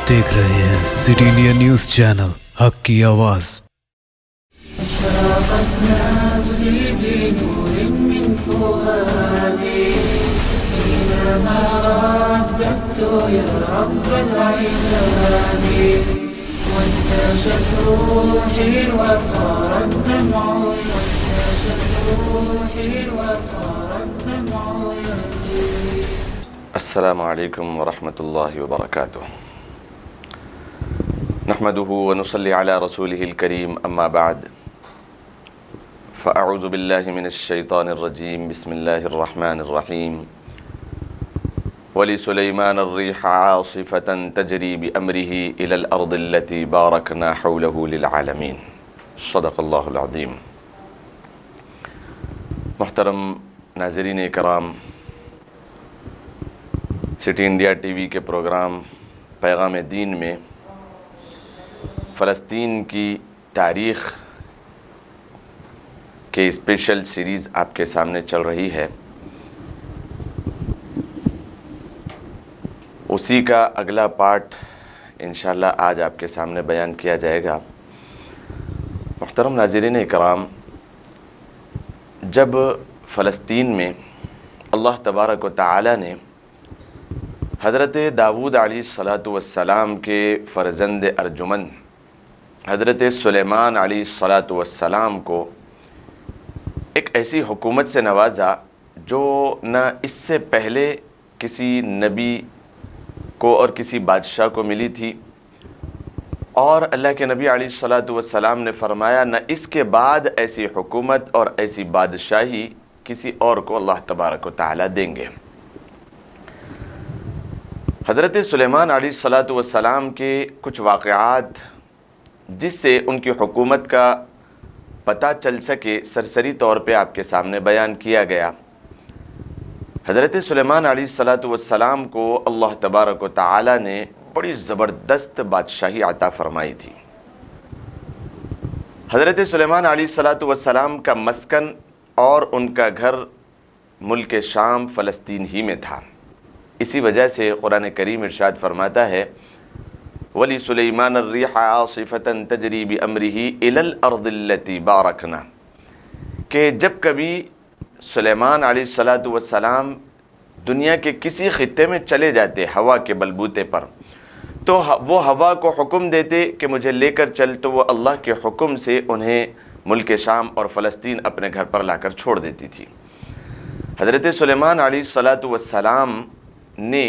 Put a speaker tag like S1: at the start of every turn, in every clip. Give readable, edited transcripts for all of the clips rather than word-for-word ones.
S1: آپ دیکھ رہے ہیں سٹی انڈیا نیوز چینل، حق کی آواز۔
S2: اشرقت نفسي بنور من فؤادي حينما رددت يا رب العباد، وانتشت روحي وصار الدمع يجري.
S3: السلام علیکم ورحمۃ اللہ وبرکاتہ۔ نحمده ونصلي على رسوله الكريم اما بعد فاعوذ باللہ من الشیطان الرجیم، بسم اللہ الرحمن الرحیم۔ وَلِسُلَيْمَانَ الرِّيحَ عَاصِفَةً تَجْرِي بِأَمْرِهِ إِلَى الْأَرْضِ الَّتِي بَارَكْنَا حَوْلَهُ لِلْعَالَمِينَ۔ صدق اللہ العظیم۔ محترم ناظرین کرام، سٹی انڈیا ٹی وی کے پروگرام پیغام دین میں فلسطین کی تاریخ کے اسپیشل سیریز آپ کے سامنے چل رہی ہے۔ اسی کا اگلا پارٹ انشاءاللہ آج آپ کے سامنے بیان کیا جائے گا۔ محترم ناظرین کرام، جب فلسطین میں اللہ تبارک و تعالی نے حضرت داؤد علیہ السلام کے فرزند ارجمند حضرت سلیمان علیہ السلام کو ایک ایسی حکومت سے نوازا جو نہ اس سے پہلے کسی نبی کو اور کسی بادشاہ کو ملی تھی، اور اللہ کے نبی علیہ السلام نے فرمایا نہ اس کے بعد ایسی حکومت اور ایسی بادشاہی کسی اور کو اللہ تبارک و تعالی دیں گے۔ حضرت سلیمان علیہ السلام کے کچھ واقعات جس سے ان کی حکومت کا پتہ چل سکے سرسری طور پہ آپ کے سامنے بیان کیا گیا۔ حضرت سلیمان علیہ السلام کو اللہ تبارک و تعالی نے بڑی زبردست بادشاہی عطا فرمائی تھی۔ حضرت سلیمان علیہ السلام کا مسکن اور ان کا گھر ملک شام فلسطین ہی میں تھا۔ اسی وجہ سے قرآن کریم ارشاد فرماتا ہے وَلِسُلَيْمَانَ الرِّيحَ عَاصِفَةً تَجْرِي بِأَمْرِهِ إِلَى الْأَرْضِ الَّتِي بَارَكْنَا، کہ جب کبھی سلیمان علیہ السلام دنیا کے کسی خطے میں چلے جاتے ہوا کے بلبوتے پر، تو وہ ہوا کو حکم دیتے کہ مجھے لے کر چل، تو وہ اللہ کے حکم سے انہیں ملک شام اور فلسطین اپنے گھر پر لا کر چھوڑ دیتی تھی۔ حضرت سلیمان علیہ السلام نے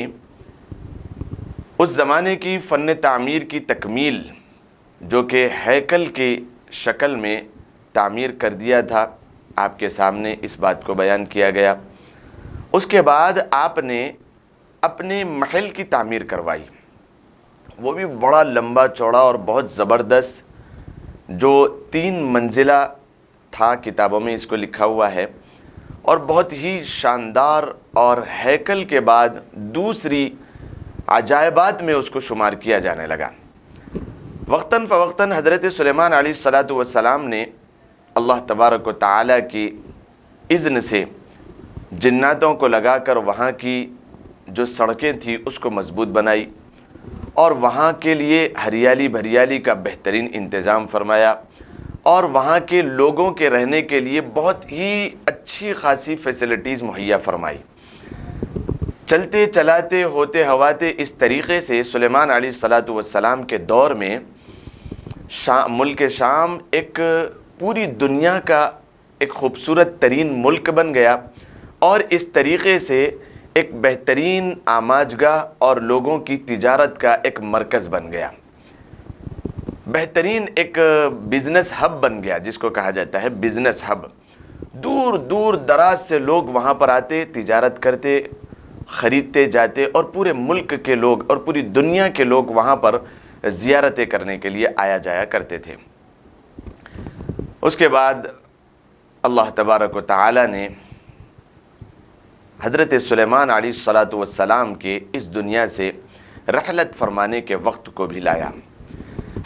S3: اس زمانے کی فن تعمیر کی تکمیل، جو کہ ہیکل کی شکل میں تعمیر کر دیا تھا، آپ کے سامنے اس بات کو بیان کیا گیا۔ اس کے بعد آپ نے اپنے محل کی تعمیر کروائی، وہ بھی بڑا لمبا چوڑا اور بہت زبردست، جو 3 منزلہ تھا، کتابوں میں اس کو لکھا ہوا ہے، اور بہت ہی شاندار، اور ہیکل کے بعد دوسری عجائبات میں اس کو شمار کیا جانے لگا۔ وقتاً فوقتاً حضرت سلیمان علیہ السلام نے اللہ تبارک و تعالی کی اذن سے جناتوں کو لگا کر وہاں کی جو سڑکیں تھیں اس کو مضبوط بنائی، اور وہاں کے لیے ہریالی بھریالی کا بہترین انتظام فرمایا، اور وہاں کے لوگوں کے رہنے کے لیے بہت ہی اچھی خاصی فیسلٹیز مہیا فرمائی۔ چلتے چلاتے ہوتے ہواتے اس طریقے سے سلیمان علیہ السلام کے دور میں ملک شام ایک پوری دنیا کا ایک خوبصورت ترین ملک بن گیا، اور اس طریقے سے ایک بہترین آماجگاہ اور لوگوں کی تجارت کا ایک مرکز بن گیا، بہترین ایک بزنس ہب بن گیا، جس کو کہا جاتا ہے بزنس ہب۔ دور دور دراز سے لوگ وہاں پر آتے، تجارت کرتے، خریدتے جاتے، اور پورے ملک کے لوگ اور پوری دنیا کے لوگ وہاں پر زیارتیں کرنے کے لیے آیا جایا کرتے تھے۔ اس کے بعد اللہ تبارک و تعالی نے حضرت سلیمان علیہ السلام کے اس دنیا سے رحلت فرمانے کے وقت کو بھی لایا۔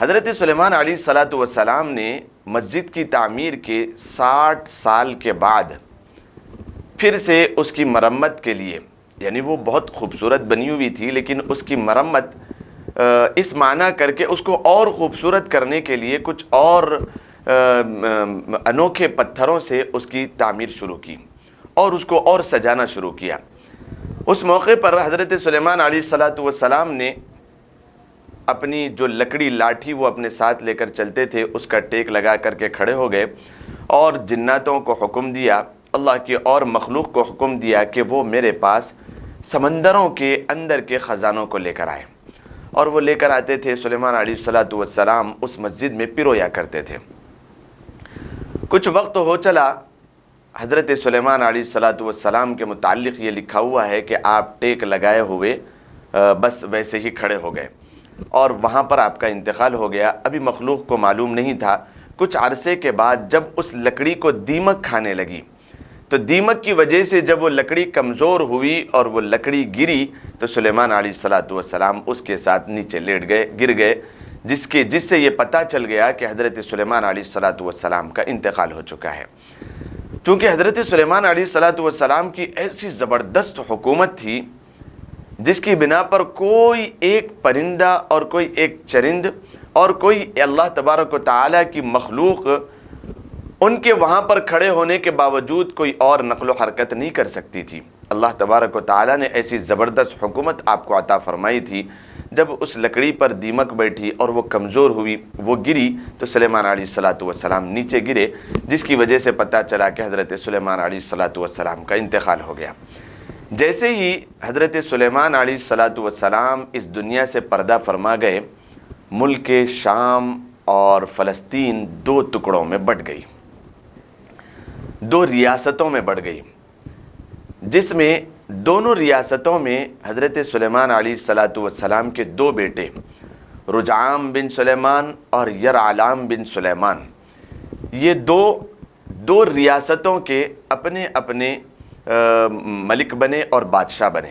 S3: حضرت سلیمان علیہ السلام نے مسجد کی تعمیر کے 60 سال کے بعد پھر سے اس کی مرمت کے لیے، یعنی وہ بہت خوبصورت بنی ہوئی تھی، لیکن اس کی مرمت اس معنی کر کے اس کو اور خوبصورت کرنے کے لیے کچھ اور انوکھے پتھروں سے اس کی تعمیر شروع کی اور اس کو اور سجانا شروع کیا۔ اس موقع پر حضرت سلیمان علیہ السلام نے اپنی جو لکڑی لاٹھی وہ اپنے ساتھ لے کر چلتے تھے اس کا ٹیک لگا کر کے کھڑے ہو گئے اور جناتوں کو حکم دیا، اللہ کی اور مخلوق کو حکم دیا کہ وہ میرے پاس سمندروں کے اندر کے خزانوں کو لے کر آئے، اور وہ لے کر آتے تھے۔ سلیمان علیہ السلام اس مسجد میں پیرویا کرتے تھے۔ کچھ وقت ہو چلا، حضرت سلیمان علیہ السلام کے متعلق یہ لکھا ہوا ہے کہ آپ ٹیک لگائے ہوئے بس ویسے ہی کھڑے ہو گئے اور وہاں پر آپ کا انتقال ہو گیا۔ ابھی مخلوق کو معلوم نہیں تھا۔ کچھ عرصے کے بعد جب اس لکڑی کو دیمک کھانے لگی تو دیمک کی وجہ سے جب وہ لکڑی کمزور ہوئی اور وہ لکڑی گری تو سلیمان علیہ السلام اس کے ساتھ نیچے لیٹ گئے، گر گئے، جس سے یہ پتہ چل گیا کہ حضرت سلیمان علیہ السلام کا انتقال ہو چکا ہے۔ چونکہ حضرت سلیمان علیہ السلام کی ایسی زبردست حکومت تھی جس کی بنا پر کوئی ایک پرندہ اور کوئی ایک چرند اور کوئی اللہ تبارک و تعالیٰ کی مخلوق ان کے وہاں پر کھڑے ہونے کے باوجود کوئی اور نقل و حرکت نہیں کر سکتی تھی۔ اللہ تبارک و تعالیٰ نے ایسی زبردست حکومت آپ کو عطا فرمائی تھی۔ جب اس لکڑی پر دیمک بیٹھی اور وہ کمزور ہوئی، وہ گری تو سلیمان علیہ السلام نیچے گرے، جس کی وجہ سے پتہ چلا کہ حضرت سلیمان علیہ السلام کا انتقال ہو گیا۔ جیسے ہی حضرت سلیمان علیہ السلام اس دنیا سے پردہ فرما گئے، ملک شام اور فلسطین دو ٹکڑوں میں بٹ گئی، دو ریاستوں میں بٹ گئی، جس میں دونوں ریاستوں میں حضرت سلیمان علیہ السلام کے دو بیٹے رجعام بن سلیمان اور یرعلام بن سلیمان، یہ دو ریاستوں کے اپنے اپنے ملک بنے اور بادشاہ بنے۔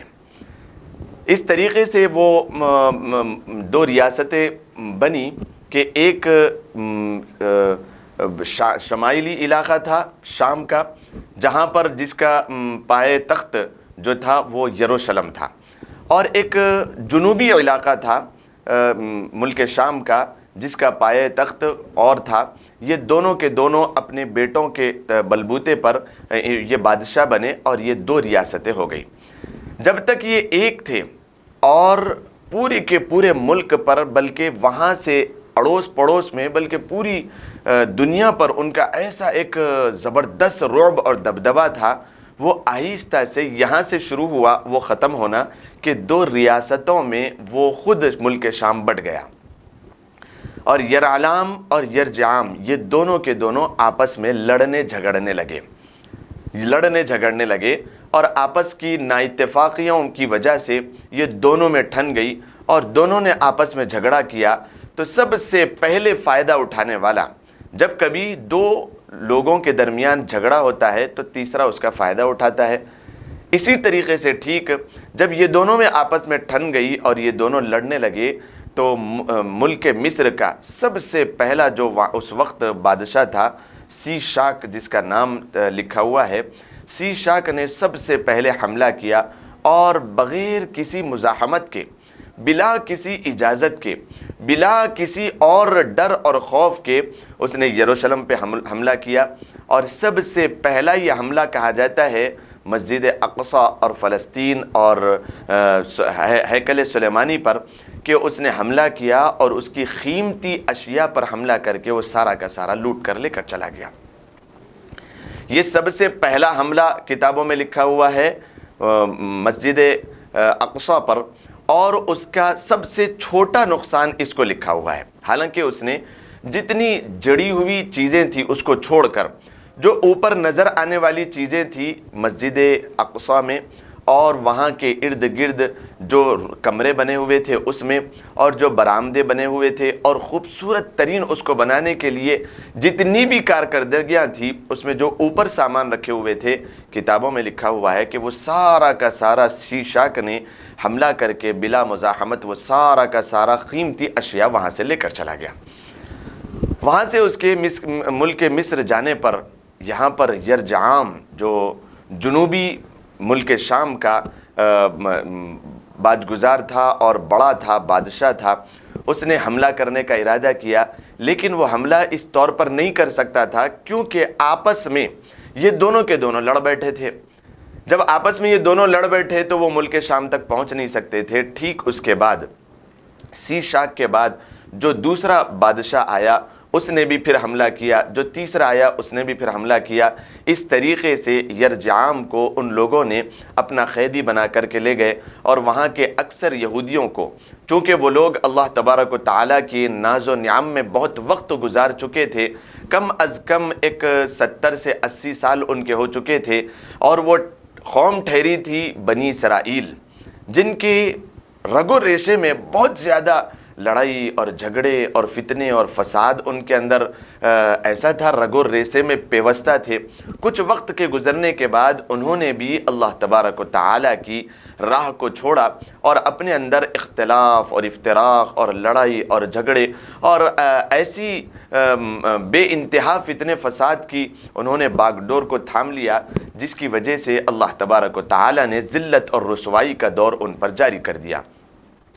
S3: اس طریقے سے وہ دو ریاستیں بنی کہ ایک شمالی علاقہ تھا شام کا، جہاں پر جس کا پائے تخت جو تھا وہ یروشلم تھا، اور ایک جنوبی علاقہ تھا ملک شام کا جس کا پائے تخت اور تھا۔ یہ دونوں کے دونوں اپنے بیٹوں کے بلبوتے پر یہ بادشاہ بنے اور یہ دو ریاستیں ہو گئی۔ جب تک یہ ایک تھے اور پورے کے پورے ملک پر، بلکہ وہاں سے اڑوس پڑوس میں، بلکہ پوری دنیا پر ان کا ایسا ایک زبردست رعب اور دبدبہ تھا، وہ آہستہ سے یہاں سے شروع ہوا وہ ختم ہونا کہ دو ریاستوں میں وہ خود ملک شام بٹ گیا، اور یرعلام اور یرجعام یہ دونوں کے دونوں آپس میں لڑنے جھگڑنے لگے اور آپس کی نااتفاقیوں کی وجہ سے یہ دونوں میں ٹھن گئی اور دونوں نے آپس میں جھگڑا کیا۔ تو سب سے پہلے فائدہ اٹھانے والا، جب کبھی دو لوگوں کے درمیان جھگڑا ہوتا ہے تو تیسرا اس کا فائدہ اٹھاتا ہے۔ اسی طریقے سے ٹھیک جب یہ دونوں میں آپس میں ٹھن گئی اور یہ دونوں لڑنے لگے تو ملک مصر کا سب سے پہلا جو اس وقت بادشاہ تھا سی شاک، جس کا نام لکھا ہوا ہے، سی شاک نے سب سے پہلے حملہ کیا اور بغیر کسی مزاحمت کے، بلا کسی اجازت کے، بلا کسی اور ڈر اور خوف کے اس نے یروشلم پہ حملہ کیا، اور سب سے پہلا یہ حملہ کہا جاتا ہے مسجد اقصی اور فلسطین اور ہیکل سلیمانی پر، کہ اس نے حملہ کیا اور اس کی قیمتی اشیاء پر حملہ کر کے وہ سارا کا سارا لوٹ کر لے کر چلا گیا۔ یہ سب سے پہلا حملہ کتابوں میں لکھا ہوا ہے مسجد اقصی پر، اور اس کا سب سے چھوٹا نقصان اس کو لکھا ہوا ہے، حالانکہ اس نے جتنی جڑی ہوئی چیزیں تھیں اس کو چھوڑ کر جو اوپر نظر آنے والی چیزیں تھیں مسجد اقصی میں اور وہاں کے ارد گرد جو کمرے بنے ہوئے تھے اس میں، اور جو برآمدے بنے ہوئے تھے، اور خوبصورت ترین اس کو بنانے کے لیے جتنی بھی کارکردگیاں تھیں اس میں جو اوپر سامان رکھے ہوئے تھے، کتابوں میں لکھا ہوا ہے کہ وہ سارا کا سارا سی شاک نے حملہ کر کے بلا مزاحمت وہ سارا کا سارا قیمتی اشیاء وہاں سے لے کر چلا گیا۔ وہاں سے اس کے ملک مصر جانے پر یہاں پر یرجعام جو جنوبی ملک شام کا باجگزار تھا اور بڑا تھا، بادشاہ تھا، اس نے حملہ کرنے کا ارادہ کیا، لیکن وہ حملہ اس طور پر نہیں کر سکتا تھا کیونکہ آپس میں یہ دونوں کے دونوں لڑ بیٹھے تھے۔ جب آپس میں یہ دونوں لڑ بیٹھے تو وہ ملک شام تک پہنچ نہیں سکتے تھے۔ ٹھیک اس کے بعد سیشاک کے بعد جو دوسرا بادشاہ آیا اس نے بھی پھر حملہ کیا، جو تیسرا آیا اس نے بھی پھر حملہ کیا۔ اس طریقے سے یرجعام کو ان لوگوں نے اپنا قیدی بنا کر کے لے گئے، اور وہاں کے اکثر یہودیوں کو، چونکہ وہ لوگ اللہ تبارک و تعالیٰ کی ناز و نعم میں بہت وقت گزار چکے تھے، کم از کم ایک 70 سے 80 سال ان کے ہو چکے تھے، اور وہ قوم ٹھہری تھی بنی اسرائیل، جن کی رگ و ریشے میں بہت زیادہ لڑائی اور جھگڑے اور فتنے اور فساد ان کے اندر ایسا تھا، رگ و ریشے میں پیوستہ تھے۔ کچھ وقت کے گزرنے کے بعد انہوں نے بھی اللہ تبارک و تعالیٰ کی راہ کو چھوڑا اور اپنے اندر اختلاف اور افتراق اور لڑائی اور جھگڑے اور ایسی بے انتہا فتنے فساد کی انہوں نے باغ ڈور کو تھام لیا، جس کی وجہ سے اللہ تبارک و تعالیٰ نے ذلت اور رسوائی کا دور ان پر جاری کر دیا۔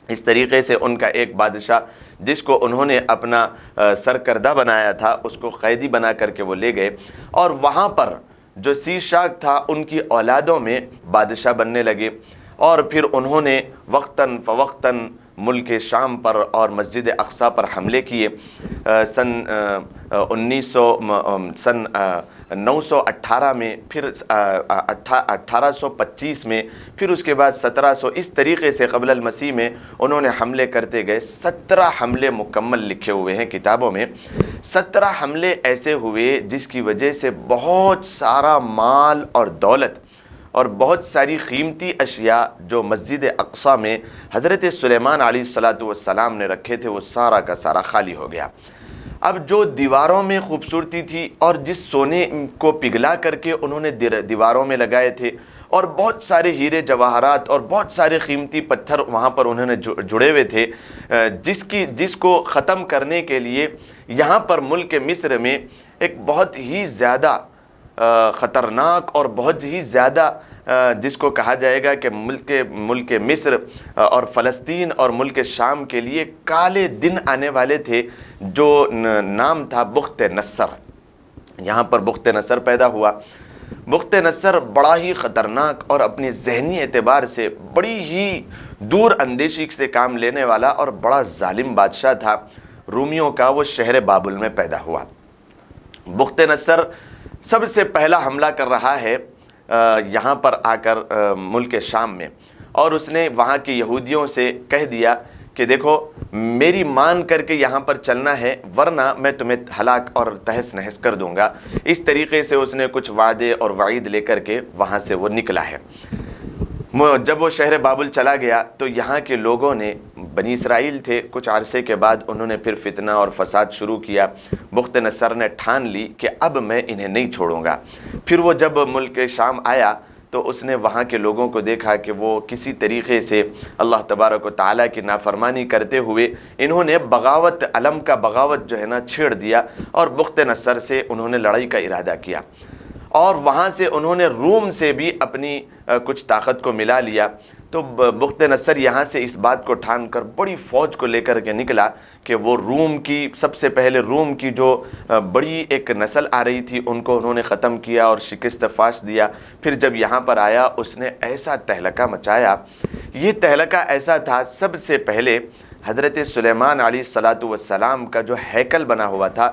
S3: اس طریقے سے ان کا ایک بادشاہ جس کو انہوں نے اپنا سرکردہ بنایا تھا اس کو قیدی بنا کر کے وہ لے گئے، اور وہاں پر جو سیشاک تھا ان کی اولادوں میں بادشاہ بننے لگے، اور پھر انہوں نے وقتاً فوقتاً ملک شام پر اور مسجد اقصیٰ پر حملے کیے۔ سن 918 میں، پھر 1825 میں، پھر اس کے بعد 1700، اس طریقے سے قبل المسیح میں انہوں نے حملے کرتے گئے۔ 17 حملے مکمل لکھے ہوئے ہیں کتابوں میں۔ 17 حملے ایسے ہوئے جس کی وجہ سے بہت سارا مال اور دولت اور بہت ساری قیمتی اشیاء جو مسجد اقصیٰ میں حضرت سلیمان علیہ السلام نے رکھے تھے وہ سارا کا سارا خالی ہو گیا۔ اب جو دیواروں میں خوبصورتی تھی اور جس سونے کو پگھلا کر کے انہوں نے دیواروں میں لگائے تھے، اور بہت سارے ہیرے جواہرات اور بہت سارے قیمتی پتھر وہاں پر انہوں نے جڑے ہوئے تھے، جس کو ختم کرنے کے لیے یہاں پر ملک مصر میں ایک بہت ہی زیادہ خطرناک اور بہت ہی زیادہ جس کو کہا جائے گا کہ ملک مصر اور فلسطین اور ملک شام کے لیے کالے دن آنے والے تھے، جو نام تھا بخت نصر۔ یہاں پر بخت نصر پیدا ہوا۔ بخت نصر بڑا ہی خطرناک اور اپنے ذہنی اعتبار سے بڑی ہی دور اندیشی سے کام لینے والا اور بڑا ظالم بادشاہ تھا رومیوں کا۔ وہ شہر بابل میں پیدا ہوا۔ بخت نصر سب سے پہلا حملہ کر رہا ہے یہاں پر آ کر ملک شام میں، اور اس نے وہاں کے یہودیوں سے کہہ دیا کہ دیکھو میری مان کر کے یہاں پر چلنا ہے، ورنہ میں تمہیں ہلاک اور تہس نہس کر دوں گا۔ اس طریقے سے اس نے کچھ وعدے اور وعید لے کر کے وہاں سے وہ نکلا ہے۔ جب وہ شہر بابل چلا گیا تو یہاں کے لوگوں نے، بنی اسرائیل تھے، کچھ عرصے کے بعد انہوں نے پھر فتنہ اور فساد شروع کیا۔ بخت نصر نے ٹھان لی کہ اب میں انہیں نہیں چھوڑوں گا۔ پھر وہ جب ملک شام آیا تو اس نے وہاں کے لوگوں کو دیکھا کہ وہ کسی طریقے سے اللہ تبارک و تعالیٰ کی نافرمانی کرتے ہوئے انہوں نے بغاوت، علم کا بغاوت جو ہے نا چھیڑ دیا، اور بخت نصر سے انہوں نے لڑائی کا ارادہ کیا، اور وہاں سے انہوں نے روم سے بھی اپنی کچھ طاقت کو ملا لیا۔ تو بخت نصر یہاں سے اس بات کو ٹھان کر بڑی فوج کو لے کر کے نکلا کہ وہ روم کی، سب سے پہلے روم کی جو بڑی ایک نسل آ رہی تھی ان کو انہوں نے ختم کیا اور شکست فاش دیا۔ پھر جب یہاں پر آیا اس نے ایسا تہلکہ مچایا، یہ تہلکہ ایسا تھا، سب سے پہلے حضرت سلیمان علیہ السلام کا جو ہیکل بنا ہوا تھا،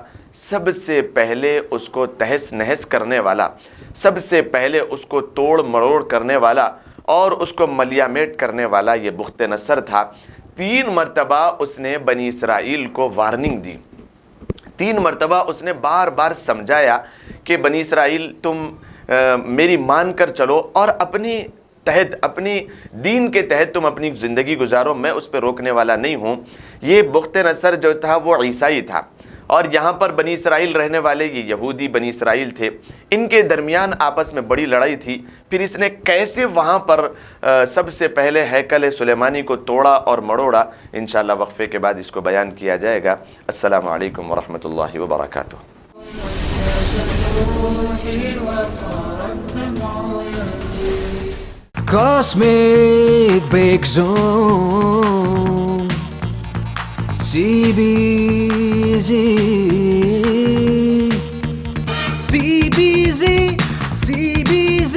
S3: سب سے پہلے اس کو تہس نہس کرنے والا، سب سے پہلے اس کو توڑ مروڑ کرنے والا اور اس کو ملیامیٹ کرنے والا یہ بخت نصر تھا۔ 3 مرتبہ اس نے بنی اسرائیل کو وارننگ دی، 3 مرتبہ اس نے بار بار سمجھایا کہ بنی اسرائیل تم میری مان کر چلو اور اپنی تحت، اپنی دین کے تحت تم اپنی زندگی گزارو، میں اس پہ روکنے والا نہیں ہوں۔ یہ بخت نصر جو تھا وہ عیسائی تھا، اور یہاں پر بنی اسرائیل رہنے والے یہ یہودی بنی اسرائیل تھے، ان کے درمیان آپس میں بڑی لڑائی تھی۔ پھر اس نے کیسے وہاں پر سب سے پہلے ہیکل سلیمانی کو توڑا اور مڑوڑا، انشاءاللہ وقفے کے بعد اس کو بیان کیا جائے گا۔ السلام علیکم ورحمۃ اللہ وبرکاتہ۔
S2: Cosmic Cosmic Break Zone CBZ CBZ CBZ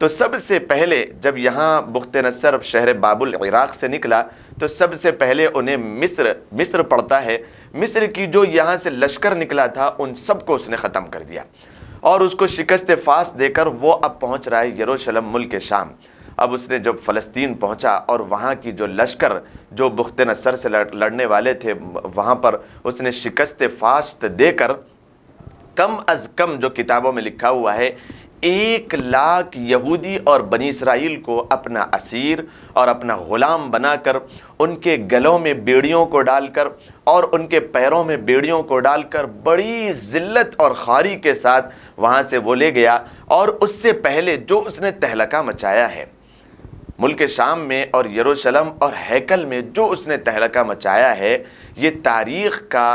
S3: تو سب سے پہلے جب یہاں بخت نصر شہر بابل عراق سے نکلا تو سب سے پہلے انہیں مصر پڑتا ہے، مصر کی جو یہاں سے لشکر نکلا تھا ان سب کو اس نے ختم کر دیا، اور اس کو شکست فاس دے کر وہ اب پہنچ رہا ہے یروشلم ملک شام۔ اب اس نے جب فلسطین پہنچا اور وہاں کی جو لشکر جو بخت نصر سے لڑنے والے تھے وہاں پر اس نے شکست فاش دے کر کم از کم جو کتابوں میں لکھا ہوا ہے 1,00,000 یہودی اور بنی اسرائیل کو اپنا اسیر اور اپنا غلام بنا کر ان کے گلوں میں بیڑیوں کو ڈال کر اور ان کے پیروں میں بیڑیوں کو ڈال کر بڑی ذلت اور خواری کے ساتھ وہاں سے وہ لے گیا۔ اور اس سے پہلے جو اس نے تہلکہ مچایا ہے ملک شام میں اور یروشلم اور ہیکل میں، جو اس نے تہلکہ مچایا ہے، یہ تاریخ کا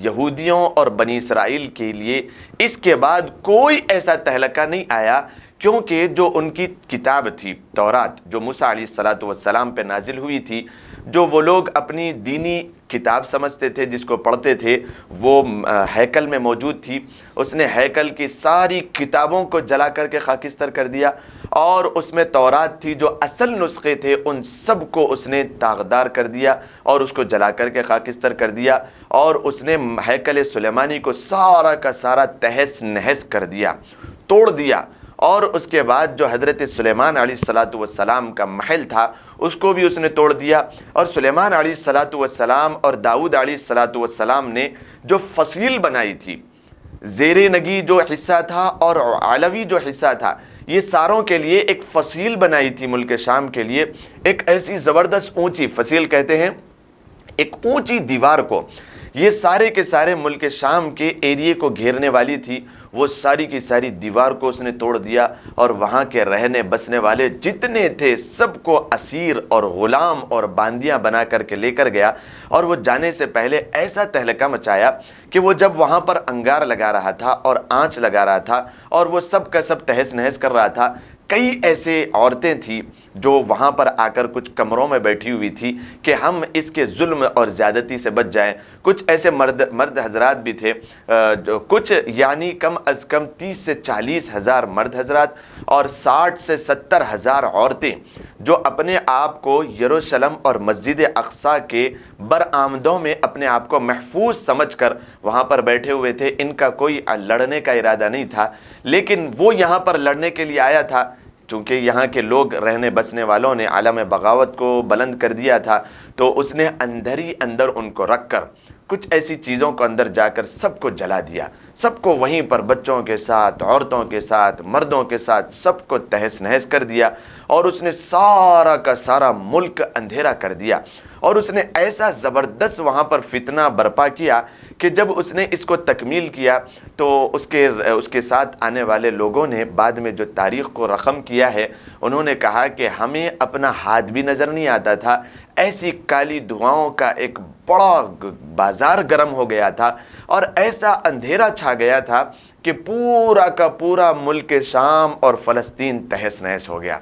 S3: یہودیوں اور بنی اسرائیل کے لیے اس کے بعد کوئی ایسا تہلکہ نہیں آیا، کیونکہ جو ان کی کتاب تھی تورات جو موسیٰ علیہ السلام پہ نازل ہوئی تھی، جو وہ لوگ اپنی دینی کتاب سمجھتے تھے، جس کو پڑھتے تھے، وہ ہیکل میں موجود تھی۔ اس نے ہیکل کی ساری کتابوں کو جلا کر کے خاکستر کر دیا، اور اس میں تورات تھی جو اصل نسخے تھے ان سب کو اس نے داغدار کر دیا اور اس کو جلا کر کے خاکستر کر دیا، اور اس نے ہیکل سلیمانی کو سارا کا سارا تہس نہس کر دیا، توڑ دیا۔ اور اس کے بعد جو حضرت سلیمان علیہ السلام کا محل تھا اس کو بھی اس نے توڑ دیا، اور سلیمان علیہ السلام اور داؤد علیہ السلام نے جو فصیل بنائی تھی، زیر نگی جو حصہ تھا اور علوی جو حصہ تھا، یہ ساروں کے لیے ایک فصیل بنائی تھی ملک شام کے لیے، ایک ایسی زبردست اونچی فصیل کہتے ہیں ایک اونچی دیوار کو، یہ سارے کے سارے ملک شام کے ایریے کو گھیرنے والی تھی، وہ ساری کی ساری دیوار کو اس نے توڑ دیا، اور وہاں کے رہنے بسنے والے جتنے تھے سب کو اسیر اور غلام اور باندیاں بنا کر کے لے کر گیا۔ اور وہ جانے سے پہلے ایسا تہلکہ مچایا کہ وہ جب وہاں پر انگار لگا رہا تھا اور آنچ لگا رہا تھا اور وہ سب کا سب تہس نہس کر رہا تھا، کئی ایسے عورتیں تھیں جو وہاں پر آ کر کچھ کمروں میں بیٹھی ہوئی تھی کہ ہم اس کے ظلم اور زیادتی سے بچ جائیں۔ کچھ ایسے مرد حضرات بھی تھے، جو کچھ یعنی کم از کم 30 سے 40 ہزار مرد حضرات اور 60 سے 70 ہزار عورتیں جو اپنے آپ کو یروشلم اور مسجد اقصیٰ کے برآمدوں میں اپنے آپ کو محفوظ سمجھ کر وہاں پر بیٹھے ہوئے تھے۔ ان کا کوئی لڑنے کا ارادہ نہیں تھا، لیکن وہ یہاں پر لڑنے کے لیے آیا تھا۔ چونکہ یہاں کے لوگ رہنے بسنے والوں نے عالم بغاوت کو بلند کر دیا تھا، تو اس نے اندر ہی اندر ان کو رکھ کر کچھ ایسی چیزوں کو اندر جا کر سب کو جلا دیا، سب کو وہیں پر بچوں کے ساتھ، عورتوں کے ساتھ، مردوں کے ساتھ سب کو تہس نہس کر دیا، اور اس نے سارا کا سارا ملک اندھیرا کر دیا۔ اور اس نے ایسا زبردست وہاں پر فتنہ برپا کیا کہ جب اس نے اس کو تکمیل کیا تو اس کے ساتھ آنے والے لوگوں نے بعد میں جو تاریخ کو رقم کیا ہے، انہوں نے کہا کہ ہمیں اپنا ہاتھ بھی نظر نہیں آتا تھا، ایسی کالی دھواؤں کا ایک بڑا بازار گرم ہو گیا تھا، اور ایسا اندھیرا چھا گیا تھا کہ پورا کا پورا ملک شام اور فلسطین تہس نہس ہو گیا۔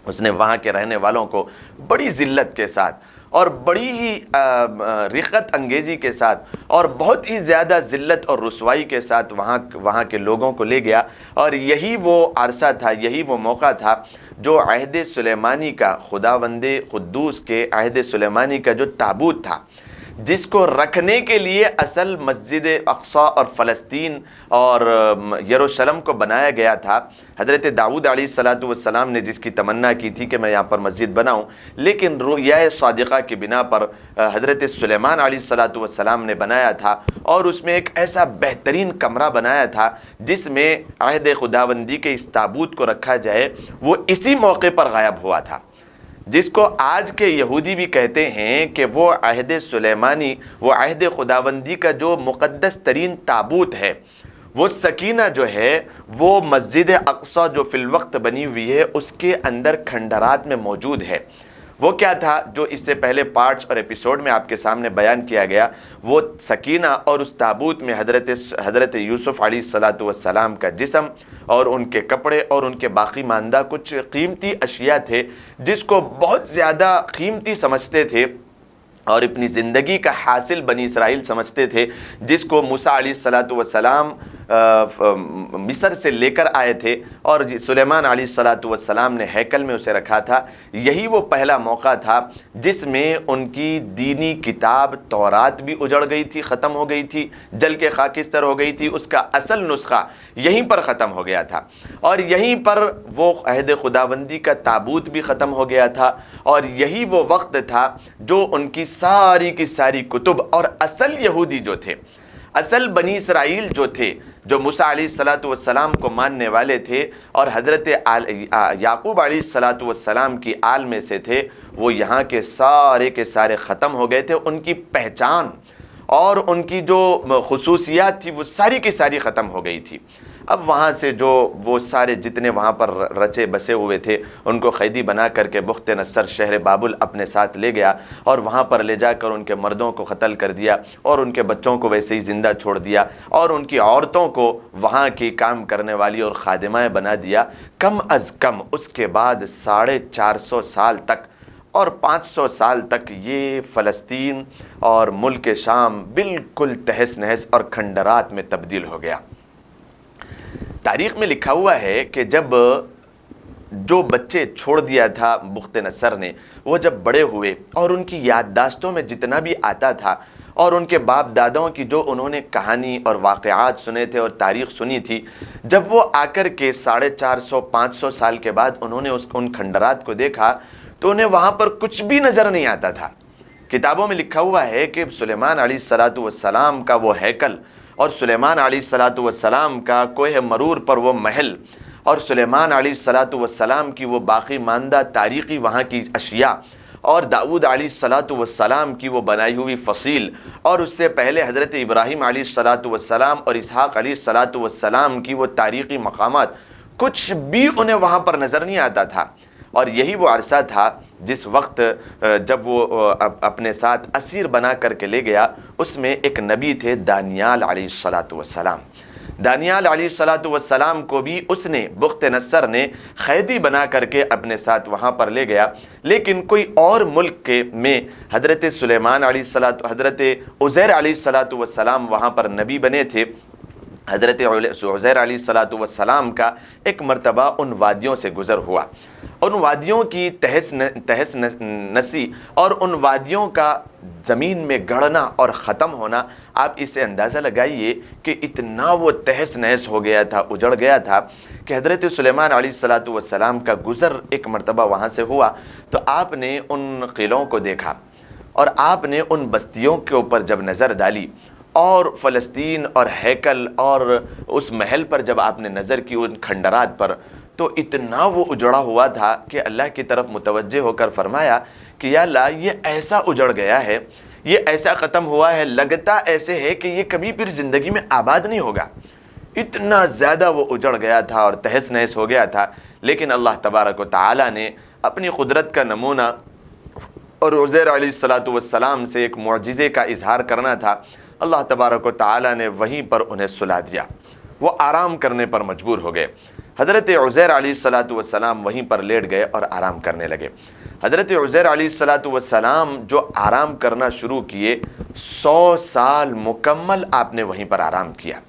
S3: اس نے وہاں کے رہنے والوں کو بڑی ذلت کے ساتھ اور بڑی ہی رقت انگیزی کے ساتھ اور بہت ہی زیادہ ذلت اور رسوائی کے ساتھ وہاں کے لوگوں کو لے گیا، اور یہی وہ عرصہ تھا، یہی وہ موقع تھا جو عہد سلیمانی کا، خداوند قدوس کے عہد سلیمانی کا جو تابوت تھا، جس کو رکھنے کے لیے اصل مسجد اقصیٰ اور فلسطین اور یروشلم کو بنایا گیا تھا۔ حضرت داؤد علیہ السلام نے جس کی تمنا کی تھی کہ میں یہاں پر مسجد بناؤں، لیکن رؤیا صادقہ کی بنا پر حضرت سلیمان علیہ السلام نے بنایا تھا، اور اس میں ایک ایسا بہترین کمرہ بنایا تھا جس میں عہد خداوندی کے اس تابوت کو رکھا جائے، وہ اسی موقع پر غائب ہوا تھا، جس کو آج کے یہودی بھی کہتے ہیں کہ وہ عہد سلیمانی، وہ عہد خداوندی کا جو مقدس ترین تابوت ہے، وہ سکینہ جو ہے وہ مسجد اقصیٰ جو فی الوقت بنی ہوئی ہے اس کے اندر کھنڈرات میں موجود ہے۔ وہ کیا تھا جو اس سے پہلے پارٹس اور ایپیسوڈ میں آپ کے سامنے بیان کیا گیا، وہ سکینہ اور اس تابوت میں حضرت یوسف علیہ السلام کا جسم اور ان کے کپڑے اور ان کے باقی ماندہ کچھ قیمتی اشیاء تھے، جس کو بہت زیادہ قیمتی سمجھتے تھے اور اپنی زندگی کا حاصل بنی اسرائیل سمجھتے تھے، جس کو موسیٰ علیہ السلام مصر سے لے کر آئے تھے اور سلیمان علیہ الصلاۃ والسلام نے ہیکل میں اسے رکھا تھا، یہی وہ پہلا موقع تھا جس میں ان کی دینی کتاب تورات بھی اجڑ گئی تھی، ختم ہو گئی تھی، جل کے خاکستر ہو گئی تھی، اس کا اصل نسخہ یہیں پر ختم ہو گیا تھا، اور یہیں پر وہ عہد خداوندی کا تابوت بھی ختم ہو گیا تھا، اور یہی وہ وقت تھا جو ان کی ساری کی ساری کتب اور اصل یہودی جو تھے، اصل بنی اسرائیل جو تھے، جو موسیٰ علیہ الصلاۃ والسلام کو ماننے والے تھے اور حضرت یعقوب علیہ الصلاۃ والسلام کی آل میں سے تھے، وہ یہاں کے سارے ختم ہو گئے تھے۔ ان کی پہچان اور ان کی جو خصوصیات تھی وہ ساری کی ساری ختم ہو گئی تھی۔ اب وہاں سے جو وہ سارے جتنے وہاں پر رچے بسے ہوئے تھے ان کو قیدی بنا کر کے بخت نصر شہر بابل اپنے ساتھ لے گیا، اور وہاں پر لے جا کر ان کے مردوں کو قتل کر دیا اور ان کے بچوں کو ویسے ہی زندہ چھوڑ دیا، اور ان کی عورتوں کو وہاں کی کام کرنے والی اور خادمائیں بنا دیا۔ کم از کم اس کے بعد 450 سال تک اور 500 سال تک یہ فلسطین اور ملک شام بالکل تہس نہس اور کھنڈرات میں تبدیل ہو گیا۔ تاریخ میں لکھا ہوا ہے کہ جب جو بچے چھوڑ دیا تھا بخت نصر نے، وہ جب بڑے ہوئے اور ان کی یادداشتوں میں جتنا بھی آتا تھا اور ان کے باپ داداؤں کی جو انہوں نے کہانی اور واقعات سنے تھے اور تاریخ سنی تھی، جب وہ آ کر کے 450-500 سال کے بعد انہوں نے ان کھنڈرات کو دیکھا تو انہیں وہاں پر کچھ بھی نظر نہیں آتا تھا۔ کتابوں میں لکھا ہوا ہے کہ سلیمان علیہ الصلاۃ والسلام کا وہ ہیکل اور سلیمان علیہ الصلاۃ والسلام کا کوہ مرور پر وہ محل اور سلیمان علیہ الصلاۃ والسلام کی وہ باقی ماندہ تاریخی وہاں کی اشیاء اور داؤد علیہ الصلاۃ والسلام کی وہ بنائی ہوئی فصیل اور اس سے پہلے حضرت ابراہیم علیہ الصلاۃ والسلام اور اسحاق علیہ الصلاۃ والسلام کی وہ تاریخی مقامات، کچھ بھی انہیں وہاں پر نظر نہیں آتا تھا۔ اور یہی وہ عرصہ تھا جس وقت جب وہ اپنے ساتھ اسیر بنا کر کے لے گیا، اس میں ایک نبی تھے دانیال علیہ الصلاۃ والسلام۔ دانیال علیہ الصلاۃ والسلام کو بھی اس نے بخت نصر نے قیدی بنا کر کے اپنے ساتھ وہاں پر لے گیا، لیکن کوئی اور ملک کے میں حضرت سلیمان علیہ الصلاۃ حضرت عزیر علیہ الصلاۃ والسلام وہاں پر نبی بنے تھے۔ حضرت عزیر علیہ الصلاۃ والسلام کا ایک مرتبہ ان وادیوں سے گزر ہوا، ان وادیوں کی تہس نسی اور ان وادیوں کا زمین میں گڑنا اور ختم ہونا، آپ اسے اندازہ لگائیے کہ اتنا وہ تہس نہس ہو گیا تھا، اجڑ گیا تھا کہ حضرت سلیمان علیہ الصلاۃ والسلام کا گزر ایک مرتبہ وہاں سے ہوا تو آپ نے ان قلعوں کو دیکھا اور آپ نے ان بستیوں کے اوپر جب نظر ڈالی اور فلسطین اور ہیکل اور اس محل پر جب آپ نے نظر کی ان کھنڈرات پر، تو اتنا وہ اجڑا ہوا تھا کہ اللہ کی طرف متوجہ ہو کر فرمایا کہ یا اللہ، یہ ایسا اجڑ گیا ہے، یہ ایسا ختم ہوا ہے، لگتا ایسے ہے کہ یہ کبھی پھر زندگی میں آباد نہیں ہوگا۔ اتنا زیادہ وہ اجڑ گیا تھا اور تہس نہس ہو گیا تھا، لیکن اللہ تبارک و تعالی نے اپنی قدرت کا نمونہ اور عزیر علیہ الصلاۃ والسلام سے ایک معجزے کا اظہار کرنا تھا، اللہ تبارک و تعالی نے وہیں پر انہیں سلا دیا، وہ آرام کرنے پر مجبور ہو گئے۔ حضرت عزیر علیہ الصلاۃ والسلام وہیں پر لیٹ گئے اور آرام کرنے لگے۔ حضرت عزیر علیہ الصلاۃ والسلام جو آرام کرنا شروع کیے، 100 سال مکمل آپ نے وہیں پر آرام کیا۔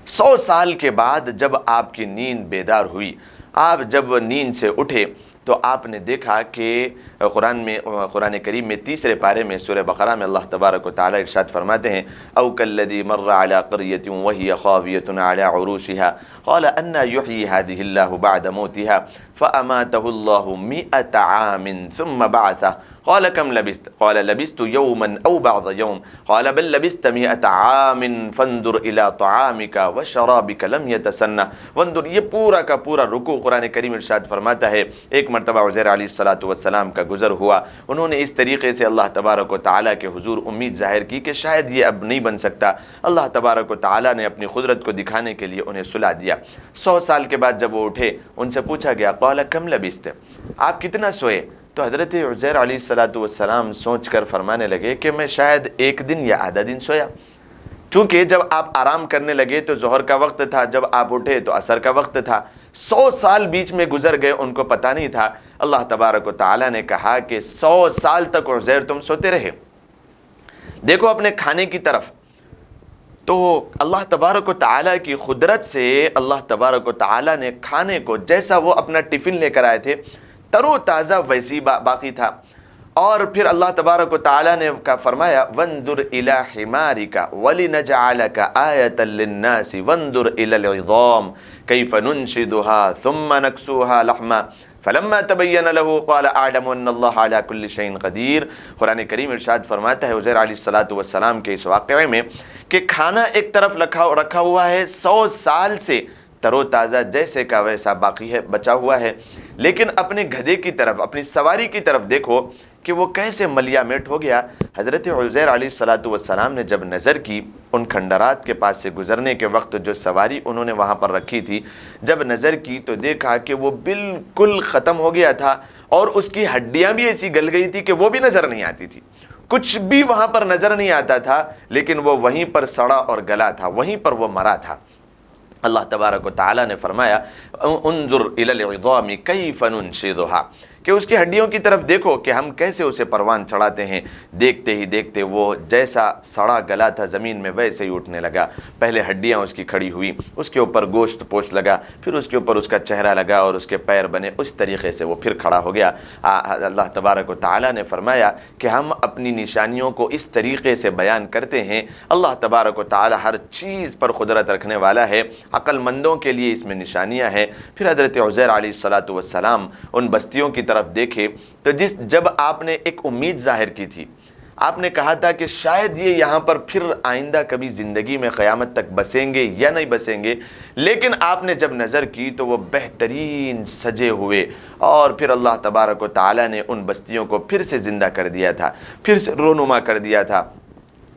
S3: 100 سال کے بعد جب آپ کی نیند بیدار ہوئی، آپ جب نیند سے اٹھے تو آپ نے دیکھا کہ قرآن کریم میں 3 پارے میں سورہ بقرہ میں اللہ تبارک و تعالی ارشاد فرماتے ہیں، او کالذی مر علی قریۃ وہی خاویۃ علی عروشها قال انا یحیی هذه اللہ بعد موتها فاماته اللہ 100 عام ثم بعثه قال كم لبثت قال لبثت يوما او بعض يوم قال بل لبثت 100 عام فانظر الى طعامك وشرابك لم يتسنه وانظر۔ یہ پورا کا پورا رکوع قرآن کریم ارشاد فرماتا ہے ایک مرتبہ عزیر علیہ الصلاۃ والسلام کا گزر ہوا، انہوں نے اس طریقے سے اللہ تبارک و تعالیٰ کے حضور امید ظاہر کی کہ شاید یہ اب نہیں بن سکتا، اللہ تبارک و تعالیٰ نے اپنی قدرت کو دکھانے کے لیے انہیں سلا دیا۔ 100 سال کے بعد جب وہ اٹھے، ان سے پوچھا گیا قال کم لبثت، آپ کتنا سوئے؟ تو حضرت عزیر علیہ الصلاۃ والسلام سوچ کر فرمانے لگے کہ میں شاید 1 دن یا آدھا دن سویا، چونکہ جب آپ آرام کرنے لگے تو ظہر کا وقت تھا، جب آپ اٹھے تو عصر کا وقت تھا، 100 سال بیچ میں گزر گئے، ان کو پتہ نہیں تھا۔ اللہ تبارک و تعالیٰ نے کہا کہ 100 سال تک عزیر تم سوتے رہے، دیکھو اپنے کھانے کی طرف، تو اللہ تبارک و تعالیٰ کی قدرت سے اللہ تبارک و تعالیٰ نے کھانے کو جیسا وہ اپنا ٹفن لے کر آئے تھے تر و تازہ ویسی باقی تھا. اور پھر اللہ تبارک و تعالیٰ نے فرمایا وانظر الی حمارک ولنجعلک آیۃ للناس وانظر الی العظام کیف ننشدها ثم نکسوها لحما فلما تبین له قال اعلم ان اللہ علی کل شیء قدیر. قرآن کریم ارشاد فرماتا ہے عزیر علیہ السلام کے اس واقعے میں کہ کھانا ایک طرف رکھا ہوا ہے 100 سال سے تر و تازہ جیسے کا ویسا باقی ہے بچا ہوا ہے، لیکن اپنے گدھے کی طرف اپنی سواری کی طرف دیکھو کہ وہ کیسے ملیا میٹ ہو گیا. حضرت عزیر علیہ السلام نے جب نظر کی ان کھنڈرات کے پاس سے گزرنے کے وقت جو سواری انہوں نے وہاں پر رکھی تھی، جب نظر کی تو دیکھا کہ وہ بالکل ختم ہو گیا تھا اور اس کی ہڈیاں بھی ایسی گل گئی تھی کہ وہ بھی نظر نہیں آتی تھی، کچھ بھی وہاں پر نظر نہیں آتا تھا، لیکن وہ وہیں پر سڑا اور گلا تھا، وہیں پر وہ مرا تھا. اللہ تبارک و تعالیٰ نے فرمایا انظر الی العظام کیف ننشدها کہ اس کی ہڈیوں کی طرف دیکھو کہ ہم کیسے اسے پروان چڑھاتے ہیں. دیکھتے ہی دیکھتے وہ جیسا سڑا گلا تھا زمین میں ویسے ہی اٹھنے لگا. پہلے ہڈیاں اس کی کھڑی ہوئی، اس کے اوپر گوشت پوچھ لگا، پھر اس کے اوپر اس کا چہرہ لگا اور اس کے پیر بنے، اس طریقے سے وہ پھر کھڑا ہو گیا. اللہ تبارک و تعالیٰ نے فرمایا کہ ہم اپنی نشانیوں کو اس طریقے سے بیان کرتے ہیں. اللہ تبارک و تعالیٰ ہر چیز پر قدرت رکھنے والا ہے، عقل مندوں کے لیے اس میں نشانیاں ہیں. پھر حضرت عزیر علیہ السلام ان بستیوں کی طرف دیکھے تو جب آپ نے ایک امید ظاہر کی تھی، آپ نے کہا تھا کہ شاید یہ یہاں پر پھر آئندہ کبھی زندگی میں قیامت تک بسیں گے یا نہیں بسیں گے، لیکن آپ نے جب نظر کی تو وہ بہترین سجے ہوئے، اور پھر اللہ تبارک و تعالیٰ نے ان بستیوں کو پھر سے زندہ کر دیا تھا، پھر سے رونما کر دیا تھا.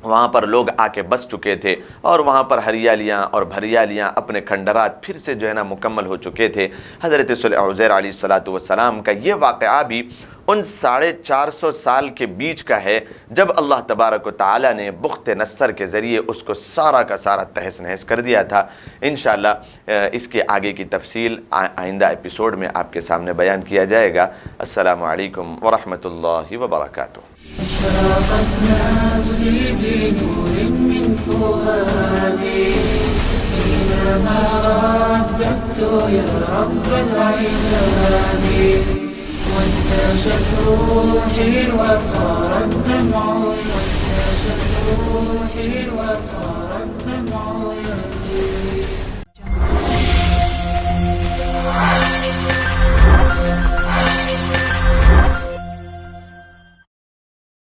S3: وہاں پر لوگ آ کے بس چکے تھے اور وہاں پر ہریالیاں اور بھریالیاں اپنے کھنڈرات پھر سے جو ہے نا مکمل ہو چکے تھے. حضرت عزیر علیہ السلام کا یہ واقعہ بھی ان 450 سال کے بیچ کا ہے جب اللہ تبارک و تعالیٰ نے بخت نصر کے ذریعے اس کو سارا کا سارا تہس نہس کر دیا تھا. انشاءاللہ اس کے آگے کی تفصیل آئندہ ایپیسوڈ میں آپ کے سامنے بیان کیا جائے گا. السلام علیکم ورحمۃ اللہ وبرکاتہ.
S4: أشرقت نفسي بنور من فؤادي حينما رددت يا رب العباد وانتشت روحي وصار الدمع وانتشت روحي وصار